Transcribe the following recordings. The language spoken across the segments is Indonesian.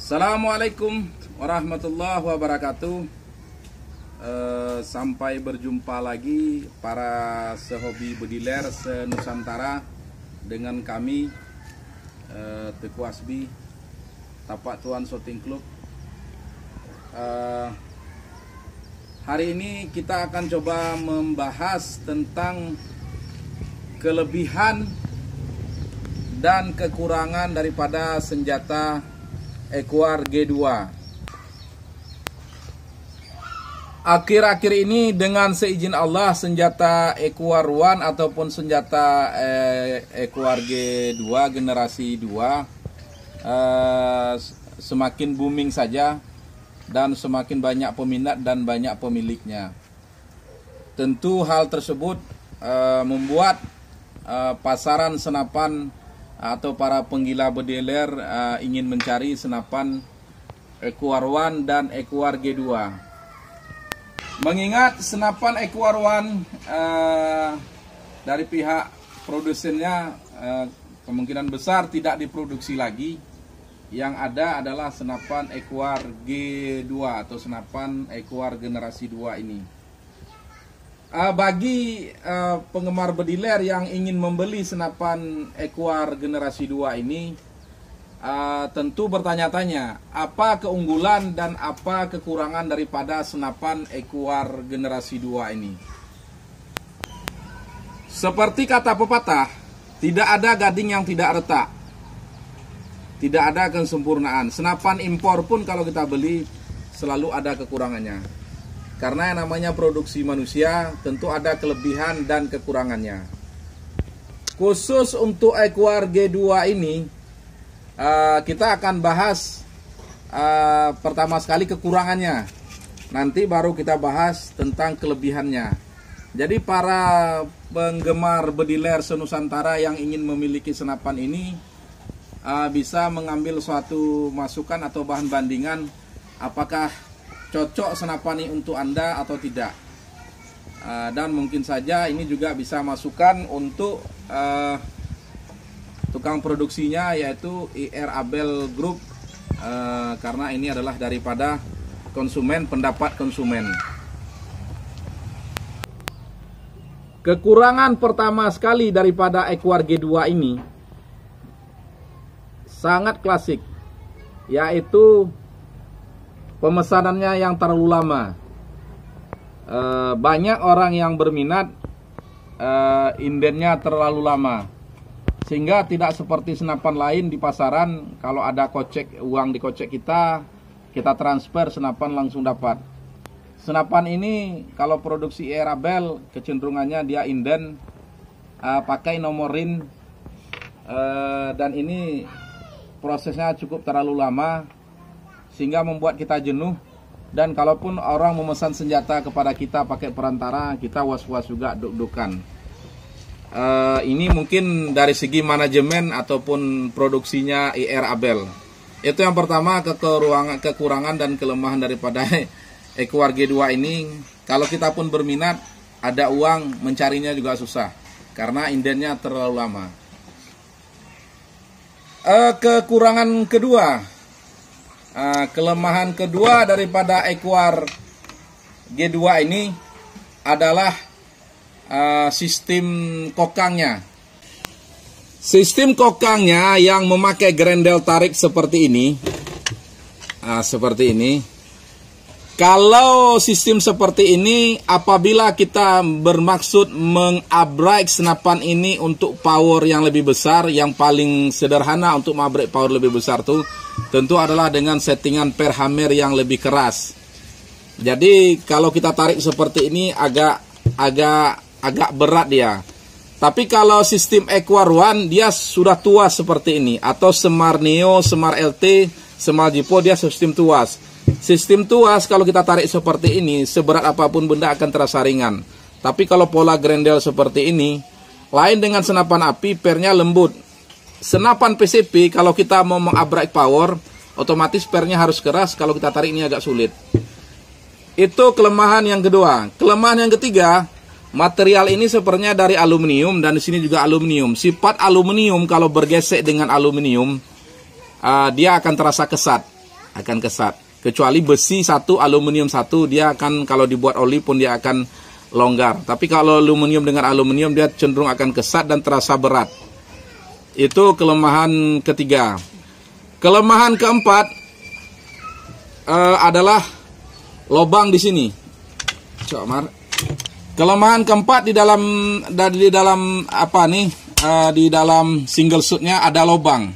Assalamualaikum warahmatullahi wabarakatuh. Sampai berjumpa lagi para sehobi bediler se-Nusantara dengan kami Teguh Asbi, Tapak Tuan Shooting Club. Hari ini kita akan coba membahas tentang kelebihan dan kekurangan daripada senjata Equar G2. Akhir-akhir ini dengan seizin Allah senjata Equar One ataupun senjata Equar G2 generasi 2 semakin booming saja dan semakin banyak peminat dan banyak pemiliknya. Tentu hal tersebut membuat pasaran senapan atau para penggila bediler ingin mencari senapan Equar One dan Equar G2. Mengingat senapan Equar One dari pihak produsennya kemungkinan besar tidak diproduksi lagi. Yang ada adalah senapan Equar G2 atau senapan Equar generasi 2 ini. Bagi penggemar bediler yang ingin membeli senapan Equar generasi 2 ini, tentu bertanya-tanya apa keunggulan dan apa kekurangan daripada senapan Equar generasi 2 ini. Seperti kata pepatah, tidak ada gading yang tidak retak, tidak ada kesempurnaan. Senapan impor pun kalau kita beli selalu ada kekurangannya. Karena yang namanya produksi manusia tentu ada kelebihan dan kekurangannya. Khusus untuk Equar G2 ini kita akan bahas pertama sekali kekurangannya. Nanti baru kita bahas tentang kelebihannya. Jadi para penggemar bediler se-Nusantara yang ingin memiliki senapan ini bisa mengambil suatu masukan atau bahan bandingan apakah cocok senapan ini untuk Anda atau tidak. Dan mungkin saja ini juga bisa masukan untuk tukang produksinya, yaitu IR Abel Group, karena ini adalah daripada konsumen, pendapat konsumen. Kekurangan pertama sekali daripada Equar G2 ini sangat klasik, yaitu pemesanannya yang terlalu lama. Banyak orang yang berminat, indennya terlalu lama, sehingga tidak seperti senapan lain di pasaran. Kalau ada kocek, uang di kocek kita transfer, senapan langsung dapat. Senapan ini kalau produksi Abel kecenderungannya dia inden, pakai nomor RIN, dan ini prosesnya cukup terlalu lama sehingga membuat kita jenuh. Dan kalaupun orang memesan senjata kepada kita pakai perantara, kita was-was juga, deg-degan. Ini mungkin dari segi manajemen ataupun produksinya IR Abel. Itu yang pertama, kekurangan dan kelemahan daripada Equar G2 ini. Kalau kita pun berminat, ada uang, mencarinya juga susah karena indennya terlalu lama. Kekurangan kedua, kelemahan kedua daripada Equar G2 ini adalah sistem kokangnya. Sistem kokangnya yang memakai grendel tarik seperti ini. Seperti ini. Kalau sistem seperti ini, apabila kita bermaksud mengabrek senapan ini untuk power yang lebih besar, yang paling sederhana untuk mengabrek power lebih besar tuh tentu adalah dengan settingan per hammer yang lebih keras. Jadi kalau kita tarik seperti ini agak berat dia. Tapi kalau sistem Equar One dia sudah tuas seperti ini, atau Semar Neo, Semar LT, Semar Jipo, dia sistem tuas. Sistem tuas kalau kita tarik seperti ini, seberat apapun benda akan terasa ringan. Tapi kalau pola grendel seperti ini, lain dengan senapan api, pernya lembut. Senapan PCP kalau kita mau mengabrek power, otomatis pernya harus keras, kalau kita tarik ini agak sulit. Itu kelemahan yang kedua. Kelemahan yang ketiga, material ini sepertinya dari aluminium, dan di sini juga aluminium. Sifat aluminium kalau bergesek dengan aluminium, dia akan terasa kesat. akan kesat. Kecuali besi satu, aluminium satu, dia akan kalau dibuat oli pun dia akan longgar. Tapi kalau aluminium dengan aluminium dia cenderung akan kesat dan terasa berat. Itu kelemahan ketiga. Kelemahan keempat adalah lubang di sini. Coba, kelemahan keempat di dalam apa nih? Di dalam single shootnya ada lubang.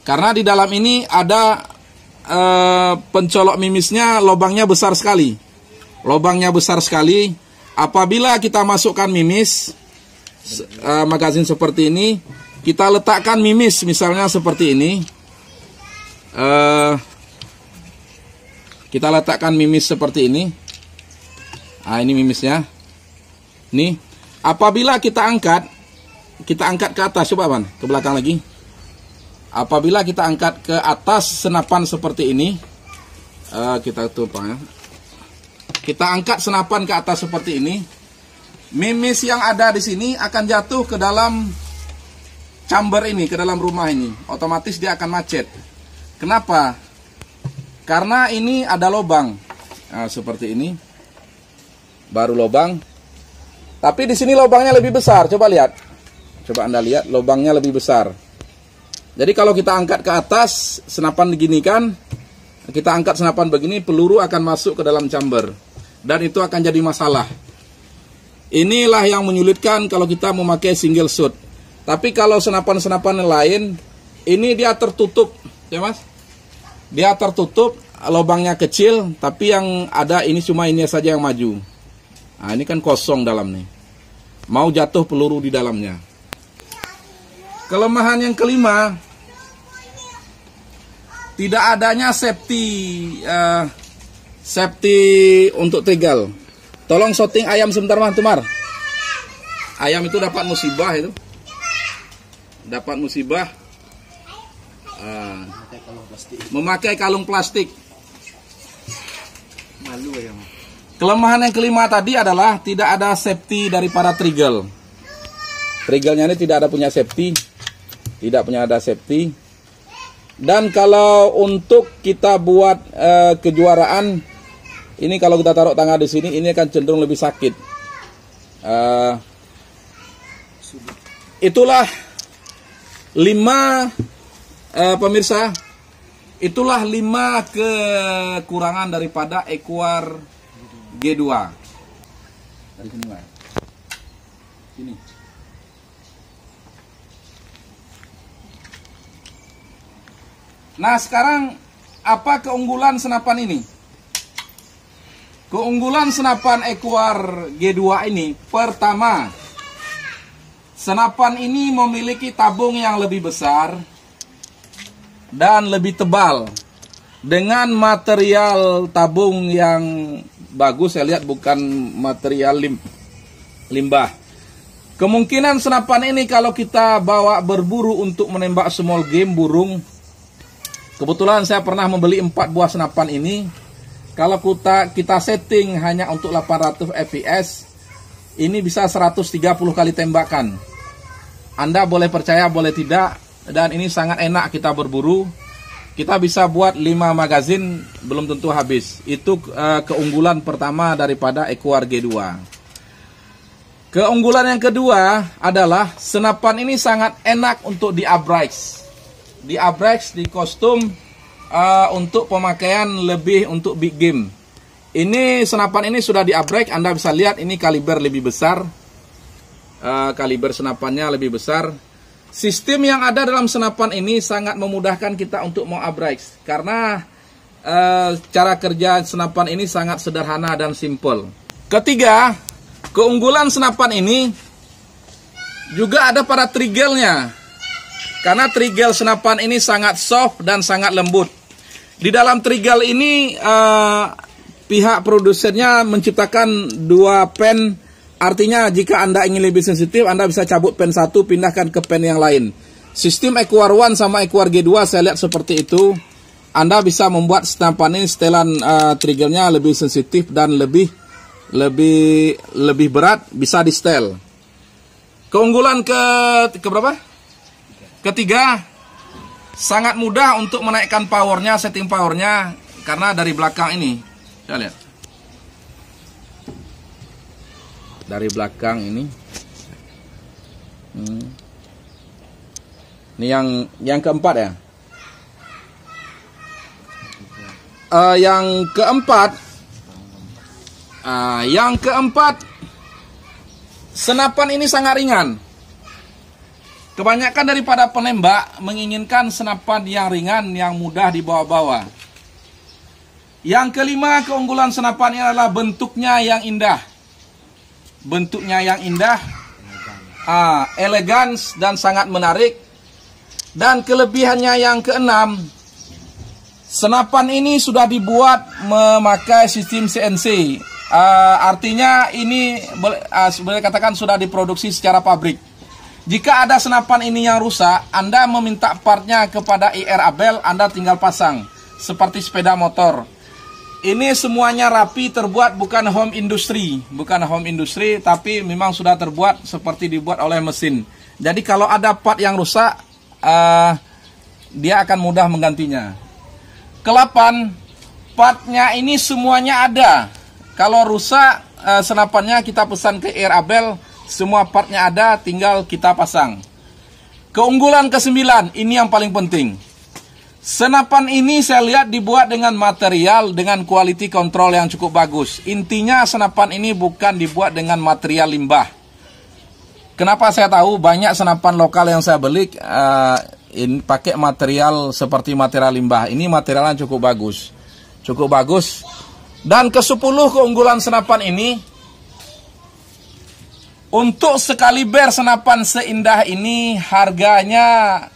Karena di dalam ini ada pencolok mimisnya, lubangnya besar sekali. Apabila kita masukkan mimis magazin seperti ini, kita letakkan mimis misalnya seperti ini. Kita letakkan mimis seperti ini. Nah, ini mimisnya. Nih, apabila kita angkat ke atas, coba Bang, ke belakang lagi. Apabila kita angkat ke atas senapan seperti ini, kita tumpang ya. Kita angkat senapan ke atas seperti ini, mimis yang ada di sini akan jatuh ke dalam chamber ini, ke dalam rumah ini. Otomatis dia akan macet. Kenapa? Karena ini ada lubang. Nah, seperti ini. Baru lubang. Tapi di sini lubangnya lebih besar. Coba lihat. Coba Anda lihat, lubangnya lebih besar. Jadi kalau kita angkat ke atas, senapan diginikan, kita angkat senapan begini, peluru akan masuk ke dalam chamber. Dan itu akan jadi masalah. Inilah yang menyulitkan kalau kita memakai single shot. Tapi kalau senapan-senapan lain, ini dia tertutup, ya Mas? Dia tertutup, lubangnya kecil, tapi yang ada ini cuma ini saja yang maju. Nah, ini kan kosong dalam nih. Mau jatuh peluru di dalamnya. Kelemahan yang kelima, tidak adanya safety untuk trigger. Tolong shooting ayam sebentar Mas Tumar. Ayam itu dapat musibah itu. Dapat musibah. Memakai kalung plastik. Malu ya. Kelemahan yang kelima tadi adalah tidak ada safety daripada trigger. Triggernya ini tidak ada punya safety. Tidak punya ada safety. Dan kalau untuk kita buat kejuaraan, ini kalau kita taruh tangan di sini, ini akan cenderung lebih sakit. Itulah 5 pemirsa. Itulah 5 kekurangan daripada Equar G2. Dari sini Mas. Sini. Nah, sekarang apa keunggulan senapan ini? Keunggulan senapan Equar G2 ini, pertama, senapan ini memiliki tabung yang lebih besar dan lebih tebal dengan material tabung yang bagus. Saya lihat bukan material limbah. Kemungkinan senapan ini kalau kita bawa berburu untuk menembak small game burung, kebetulan saya pernah membeli 4 buah senapan ini. Kalau kita setting hanya untuk 800 fps, ini bisa 130 kali tembakan. Anda boleh percaya, boleh tidak. Dan ini sangat enak kita berburu. Kita bisa buat 5 magazin, belum tentu habis. Itu keunggulan pertama daripada Equar G2. Keunggulan yang kedua adalah senapan ini sangat enak untuk di-abrix. Di-abrix, di kostum, untuk pemakaian lebih untuk big game. Ini senapan ini sudah di-abrix, Anda bisa lihat ini kaliber lebih besar. Kaliber senapannya lebih besar. Sistem yang ada dalam senapan ini sangat memudahkan kita untuk mau abrix. Karena cara kerja senapan ini sangat sederhana dan simple. Ketiga, keunggulan senapan ini juga ada pada triggernya. Karena trigger senapan ini sangat soft dan sangat lembut. Di dalam trigger ini pihak produsennya menciptakan 2 pen. Artinya jika Anda ingin lebih sensitif, Anda bisa cabut pen 1, pindahkan ke pen yang lain. Sistem Equar 1 sama Equar G2 saya lihat seperti itu. Anda bisa membuat senapan ini setelan triggernya lebih sensitif dan lebih berat, bisa di setel. Keunggulan ke berapa? Ketiga, Sangat mudah untuk menaikkan powernya, setting powernya, karena dari belakang ini. Kita lihat. Dari belakang ini. Ini yang keempat ya. Yang keempat, senapan ini sangat ringan. Kebanyakan daripada penembak menginginkan senapan yang ringan, yang mudah dibawa-bawa. Yang kelima, keunggulan senapan ini adalah bentuknya yang indah. Bentuknya yang indah, elegan dan sangat menarik. Dan kelebihannya yang keenam, senapan ini sudah dibuat memakai sistem CNC. Artinya ini boleh katakan sudah diproduksi secara pabrik. Jika ada senapan ini yang rusak, Anda meminta partnya kepada IR Abel, Anda tinggal pasang. Seperti sepeda motor. Ini semuanya rapi, terbuat bukan home industry. Bukan home industry, tapi memang sudah terbuat seperti dibuat oleh mesin. Jadi kalau ada part yang rusak, dia akan mudah menggantinya. Kelapan, partnya ini semuanya ada. Kalau rusak senapannya, kita pesan ke IR Abel, semua partnya ada, tinggal kita pasang. Keunggulan ke-9, ini yang paling penting. Senapan ini saya lihat dibuat dengan material, dengan quality control yang cukup bagus. Intinya senapan ini bukan dibuat dengan material limbah. Kenapa saya tahu? Banyak senapan lokal yang saya beli ini pakai material seperti material limbah. Ini materialnya cukup bagus. Cukup bagus. Dan ke-10 keunggulan senapan ini, untuk sekaliber senapan seindah ini harganya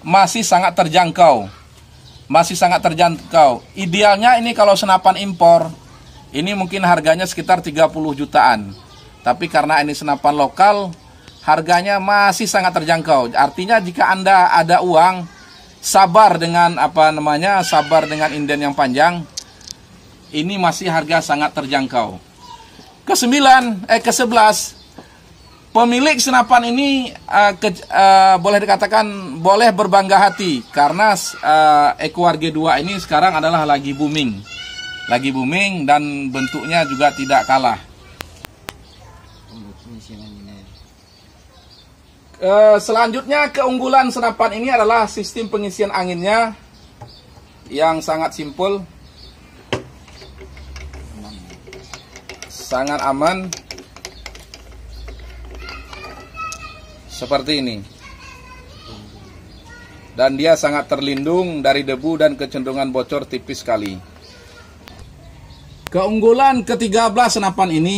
masih sangat terjangkau. Masih sangat terjangkau. Idealnya ini kalau senapan impor, ini mungkin harganya sekitar 30 jutaan. Tapi karena ini senapan lokal, harganya masih sangat terjangkau. Artinya jika Anda ada uang, sabar dengan sabar dengan inden yang panjang, ini masih harga sangat terjangkau. Ke-11, pemilik senapan ini boleh dikatakan boleh berbangga hati karena Equar G2 ini sekarang adalah lagi booming. Lagi booming dan bentuknya juga tidak kalah. Selanjutnya keunggulan senapan ini adalah sistem pengisian anginnya yang sangat simpel. Sangat aman. Seperti ini. Dan dia sangat terlindung dari debu dan kecenderungan bocor tipis sekali. Keunggulan ke-13 senapan ini,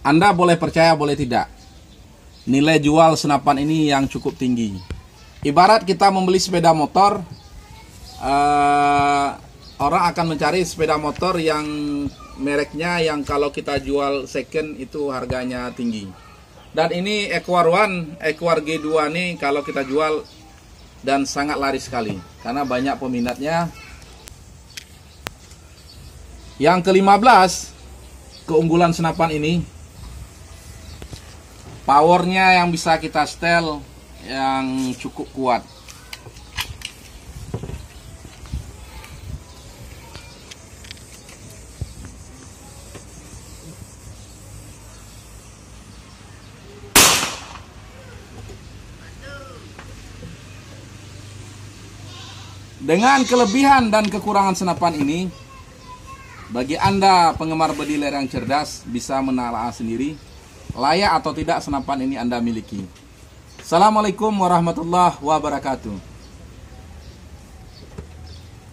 Anda boleh percaya boleh tidak, nilai jual senapan ini yang cukup tinggi. Ibarat kita membeli sepeda motor, orang akan mencari sepeda motor yang mereknya yang kalau kita jual second itu harganya tinggi. Dan ini Equar One, Equar G2 ini kalau kita jual dan sangat laris sekali karena banyak peminatnya. Yang ke-15 keunggulan senapan ini, powernya yang bisa kita setel yang cukup kuat. Dengan kelebihan dan kekurangan senapan ini, bagi Anda penggemar bediler yang cerdas bisa menelaah sendiri layak atau tidak senapan ini Anda miliki. Assalamualaikum warahmatullahi wabarakatuh.